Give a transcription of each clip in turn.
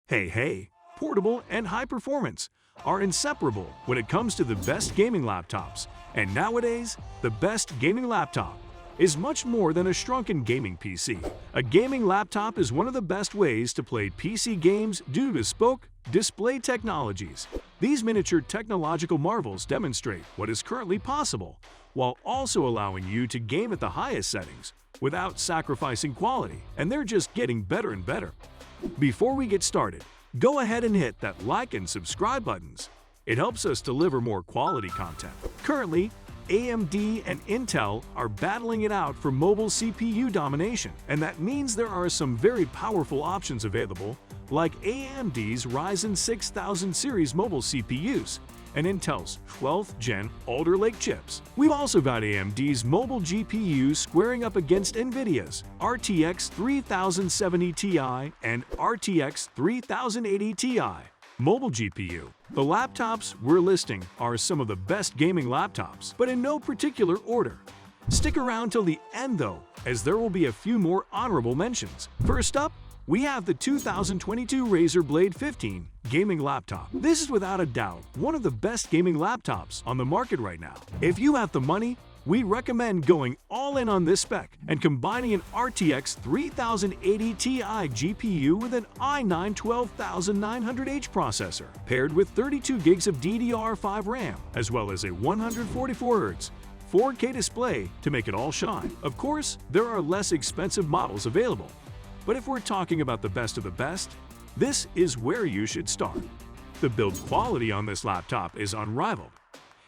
Hey, portable and high performance are inseparable when it comes to the best gaming laptops. And nowadays, the best gaming laptop is much more than a shrunken gaming PC. A gaming laptop is one of the best ways to play PC games due to bespoke display technologies. These miniature technological marvels demonstrate what is currently possible, while also allowing you to game at the highest settings without sacrificing quality, and they're just getting better and better. Before we get started, go ahead and hit that like and subscribe buttons. It helps us deliver more quality content. Currently, AMD and Intel are battling it out for mobile CPU domination, and that means there are some very powerful options available, like AMD's Ryzen 6000 series mobile CPUs and Intel's 12th Gen Alder Lake chips. We've also got AMD's mobile GPUs squaring up against NVIDIA's RTX 3070 Ti and RTX 3080 Ti mobile GPU. The laptops we're listing are some of the best gaming laptops, but in no particular order. Stick around till the end though, as there will be a few more honorable mentions. First up, we have the 2022 Razer Blade 15 gaming laptop. This is without a doubt one of the best gaming laptops on the market right now. If you have the money, we recommend going all in on this spec and combining an RTX 3080 Ti GPU with an i9 12900H processor, paired with 32 gigs of DDR5 RAM, as well as a 144Hz 4K display to make it all shine. Of course, there are less expensive models available, but if we're talking about the best of the best, this is where you should start. The build quality on this laptop is unrivaled.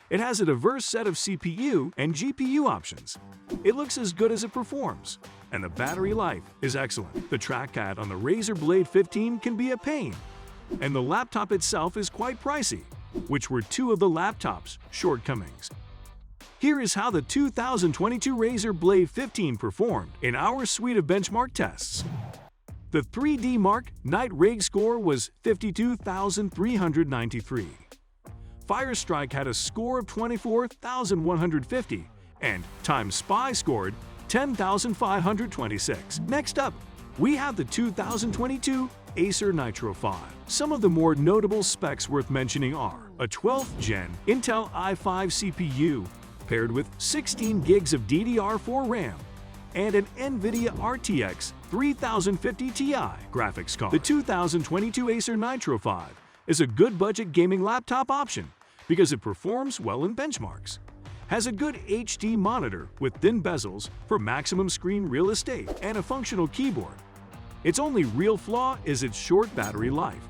It has a diverse set of CPU and GPU options. It looks as good as it performs, and the battery life is excellent. The trackpad on the Razer Blade 15 can be a pain, and the laptop itself is quite pricey, which were two of the laptop's shortcomings. Here is how the 2022 Razer Blade 15 performed in our suite of benchmark tests. The 3D Mark Night Rage score was 52,393. Firestrike had a score of 24,150, and Time Spy scored 10,526. Next up, we have the 2022 Acer Nitro 5. Some of the more notable specs worth mentioning are a 12th Gen Intel i5 CPU paired with 16 gigs of DDR4 RAM and an NVIDIA RTX 3050 Ti graphics card. The 2022 Acer Nitro 5 is a good budget gaming laptop option because it performs well in benchmarks, has a good HD monitor with thin bezels for maximum screen real estate, and a functional keyboard. Its only real flaw is its short battery life.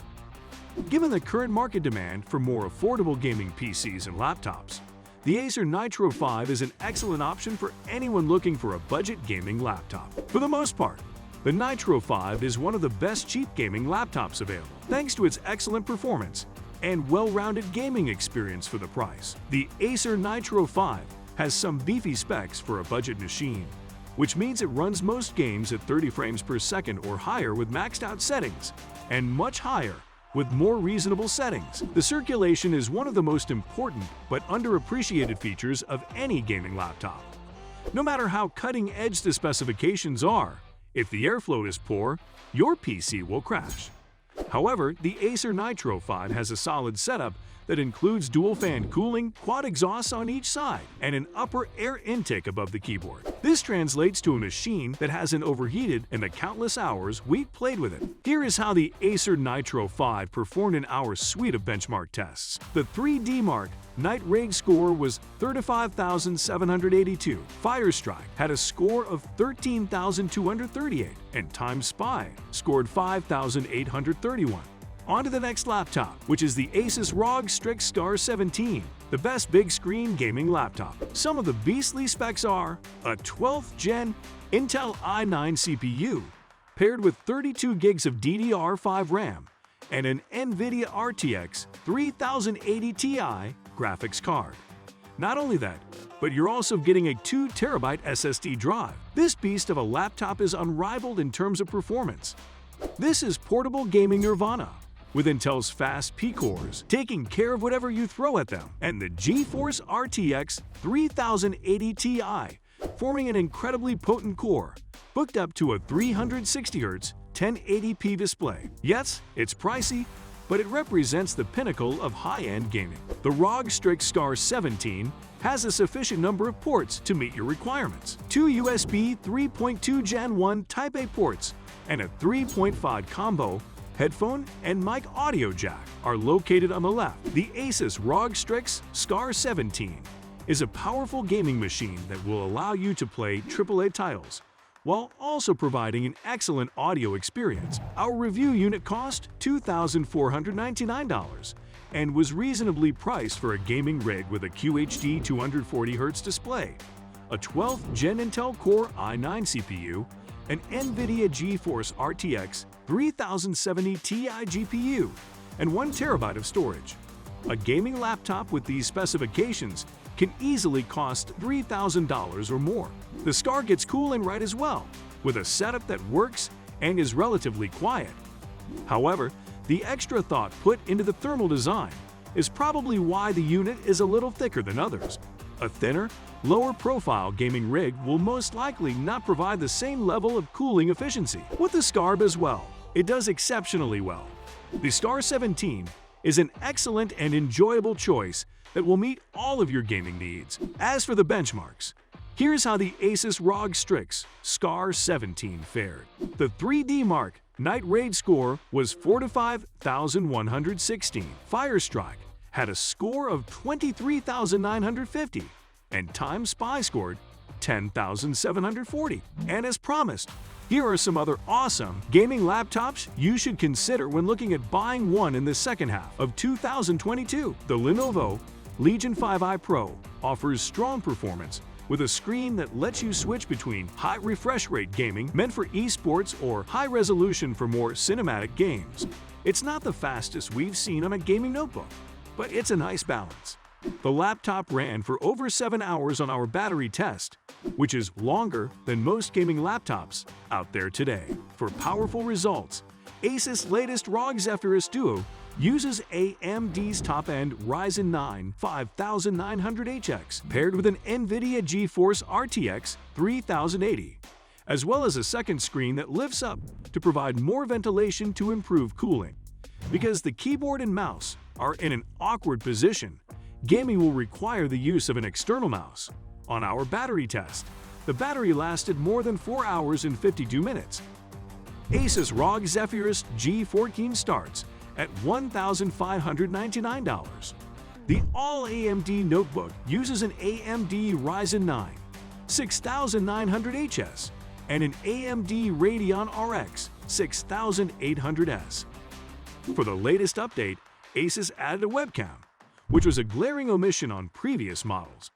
Given the current market demand for more affordable gaming PCs and laptops, the Acer Nitro 5 is an excellent option for anyone looking for a budget gaming laptop. For the most part, the Nitro 5 is one of the best cheap gaming laptops available, thanks to its excellent performance and well-rounded gaming experience for the price. The Acer Nitro 5 has some beefy specs for a budget machine, which means it runs most games at 30 frames per second or higher with maxed out settings, and much higher with more reasonable settings. The circulation is one of the most important but underappreciated features of any gaming laptop. No matter how cutting-edge the specifications are, if the airflow is poor, your PC will crash. However, the Acer Nitro 5 has a solid setup that includes dual fan cooling, quad exhausts on each side, and an upper air intake above the keyboard. This translates to a machine that hasn't overheated in the countless hours we've played with it. Here is how the Acer Nitro 5 performed in our suite of benchmark tests. The 3D Mark Night Rage score was 35,782. Firestrike had a score of 13,238, and Time Spy scored 5,831. On to the next laptop, which is the Asus ROG Strix Star 17, the best big screen gaming laptop. Some of the beastly specs are a 12th Gen Intel i9 CPU paired with 32 gigs of DDR5 RAM and an NVIDIA RTX 3080 Ti graphics card. Not only that, but you're also getting a 2TB SSD drive. This beast of a laptop is unrivaled in terms of performance. This is portable gaming nirvana, with Intel's fast P-cores taking care of whatever you throw at them, and the GeForce RTX 3080 Ti forming an incredibly potent core, booked up to a 360Hz 1080p display. Yes, it's pricey, but it represents the pinnacle of high-end gaming. The ROG Strix Scar 17 has a sufficient number of ports to meet your requirements. 2 USB 3.2 Gen 1 Type-A ports and a 3.5 combo headphone and mic audio jack are located on the left. The Asus ROG Strix Scar 17 is a powerful gaming machine that will allow you to play AAA titles while also providing an excellent audio experience. Our review unit cost $2,499 and was reasonably priced for a gaming rig with a QHD 240Hz display, a 12th Gen Intel Core i9 CPU, an NVIDIA GeForce RTX 3070 Ti GPU, and 1 TB of storage. A gaming laptop with these specifications can easily cost $3,000 or more. The Scar gets cool and right as well, with a setup that works and is relatively quiet. However, the extra thought put into the thermal design is probably why the unit is a little thicker than others. A thinner, lower-profile gaming rig will most likely not provide the same level of cooling efficiency. With the Scar as well, it does exceptionally well. The Scar 17 is an excellent and enjoyable choice that will meet all of your gaming needs. As for the benchmarks, here's how the Asus ROG Strix Scar 17 fared. The 3D Mark Night Raid score was 45,116. Firestrike had a score of 23,950, and Time Spy scored 10,740. And as promised, here are some other awesome gaming laptops you should consider when looking at buying one in the second half of 2022. The Lenovo Legion 5i Pro offers strong performance with a screen that lets you switch between high refresh rate gaming meant for esports or high resolution for more cinematic games. It's not the fastest we've seen on a gaming notebook, but it's a nice balance. The laptop ran for over 7 hours on our battery test, which is longer than most gaming laptops out there today. For powerful results, Asus' latest ROG Zephyrus Duo uses AMD's top-end Ryzen 9 5900HX paired with an NVIDIA GeForce RTX 3080, as well as a second screen that lifts up to provide more ventilation to improve cooling. Because the keyboard and mouse are in an awkward position, gaming will require the use of an external mouse. On our battery test, the battery lasted more than 4 hours and 52 minutes. Asus ROG Zephyrus G14 starts at $1,599. The all-AMD notebook uses an AMD Ryzen 9 6900HS and an AMD Radeon RX 6800S. For the latest update, Asus added a webcam, which was a glaring omission on previous models.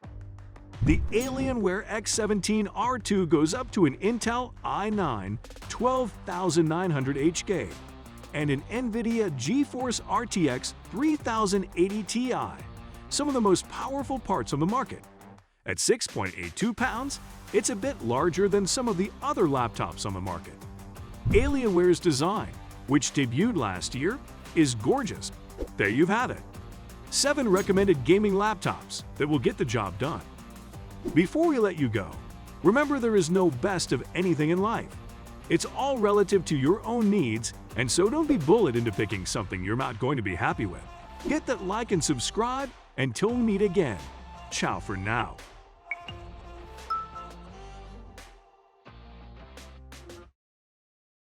The Alienware X17R2 goes up to an Intel i9 12900HK and an NVIDIA GeForce RTX 3080 Ti, some of the most powerful parts on the market. At 6.82 pounds, it's a bit larger than some of the other laptops on the market. Alienware's design, which debuted last year, is gorgeous. There you have it. 7 recommended gaming laptops that will get the job done. Before we let you go, remember there is no best of anything in life. It's all relative to your own needs, and so don't be bullied into picking something you're not going to be happy with. Hit that like and subscribe until we meet again. Ciao for now.